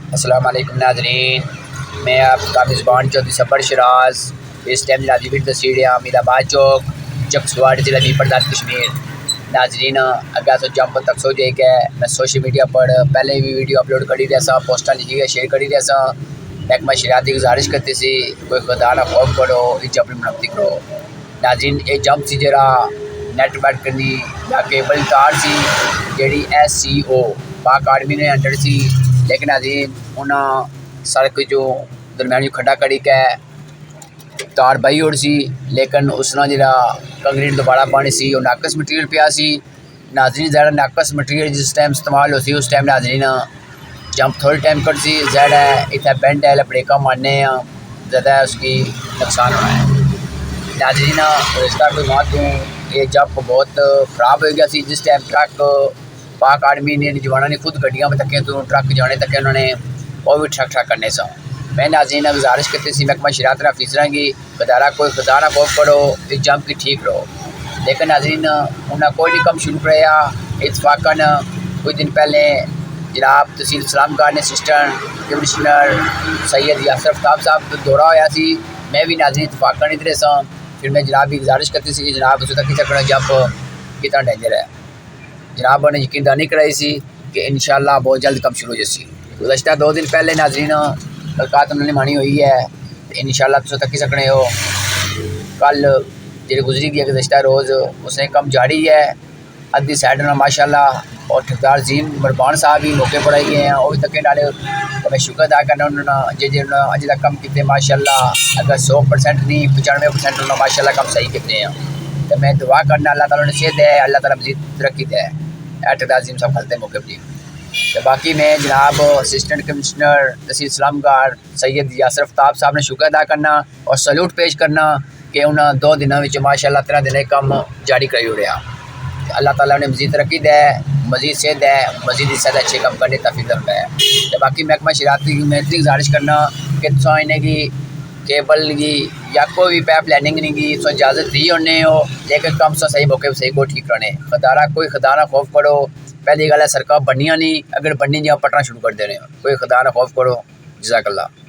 السلام علیکم ناظرین، میں آپ کا میزبان چودھری سفر شراز اس ٹائم جناب تحصیل حمید آباد چوک چکسواری ضلع پردات کشمیر۔ ناظرین اگر تو جمپ تک سو جائے کہ میں سوشل میڈیا پر پہلے بھی ویڈیو اپلوڈ کری رہا سا، پوسٹاں لکھی گیا شیئر کری رہا سا۔ محکمہ شاہرات کی گزارش کرتی سی کوئی خدا نہ خوف کرو، یہ جمپ مرمتی کرو۔ ناظرین یہ جمپ سی جرا نیٹ ورک کرنی یا کیبل تار سی جیڑی SCO پاک آرمی نے انڈر سی، لیکن ناظرین انہاں سڑک جو درمیانی کھڈا کری کے تار بہی اڑ سی، لیکن اس نے جڑا کنکریٹ دوبارہ پانی سی وہ ناقص مٹیریل پیا سی۔ ناظرین زیادہ ناقص مٹیریل جس ٹائم استعمال ہو سی اس ٹائم ناظرین جمپ تھوڑی ٹائم کر سی، زیادہ اتنا بینڈ ہے بریکاں مارنے ہیں، زیادہ اس کی نقصان ہونا ہے۔ ناظرین گزشتہ کوئی ماہ تو یہ جمپ بہت خراب ہو گیا سی، جس ٹائم ٹرک پاک آرمی نے جوانوں نے خود گڈیاں میں تکیں تو ٹرک جانے تکیں انہوں نے وہ بھی ٹرک کرنے سا۔ میں ناظرین گزارش کرتی سی محکمہ شاہرات آفیسرز کی ادارہ کوئی خدا نہ خوف کرو، اس جمپ کی ٹھیک رہو، لیکن ناظرین انہیں کوئی نہیں کم شروع کریا۔ اتفاقاً کچھ دن پہلے جناب تحصیل اسلام نے اسسٹنٹ کمشنر سید یاسر آفتاب صاحب تو دورہ ہوا سی، میں بھی ناظرین اتفاقاً ادھر سا۔ پھر میں جناب کی گزارش کرتی سی کہ جناب اس تک کتنا جمپ کتنا ڈینجر ہے۔ جناب نے یقین دہانی کرائی سی کہ انشاءاللہ بہت جلد کم شروع ہو جاسی۔ گزشتہ 2 دن پہلے ناظرین کلکات انہوں نے مانی ہوئی ہے، انشاءاللہ تسوں تک سکنے ہو۔ کل جی گزری گئی گزشتہ روز اس نے کم جاری ہے ادھی سائڈ میں ماشاءاللہ، اور اختیار مربان صاحب بھی موقع پر آئی ہیں، وہ بھی تکے ڈالے میں شکر ادا کرنا انہوں نے جی اج تک کم کیتے ماشاءاللہ، اگر 100% نہیں 95% انہوں نے ماشاءاللہ کم صحیح کیتے ہیں۔ تو میں دعا کرنا اللہ تعالیٰ نے صحت دے، اللہ تعالیٰ مزید ترقی دے، اختیار صاحب کھلتے موقع پر۔ تو باقی میں جناب اسسٹنٹ کمشنر تحصیل اسلام سید یاسر آفتاب صاحب نے شکر ادا کرنا اور سلوٹ پیش کرنا کہ انہوں 2 دنوں میں ماشاءاللہ 13 دن کم جاری کری ہو رہا۔ اللہ تعالیٰ نے مزید ترقی دے، مزید صحت دے، مزید اس سے اچھے کام کرنے توفیق دے۔ تو باقی محکمہ شاہرات کی میں اتنی گزارش کرنا کہ تو انہیں کی کیبل کی یا کوئی بھی پائپ لائننگ نہیں کی تو اجازت دی ہونے ہو، لیکن کم سے صحیح موقع صحیح کو ٹھیک کرنے کوئی خدا نہ خوف کرو۔ پہلی گل ہے سڑکیں بنیاں نہیں، اگر بننی جہاں پٹنا شروع کر دے رہے ہیں، کوئی خدا نہ خوف کرو۔ جزاک اللہ۔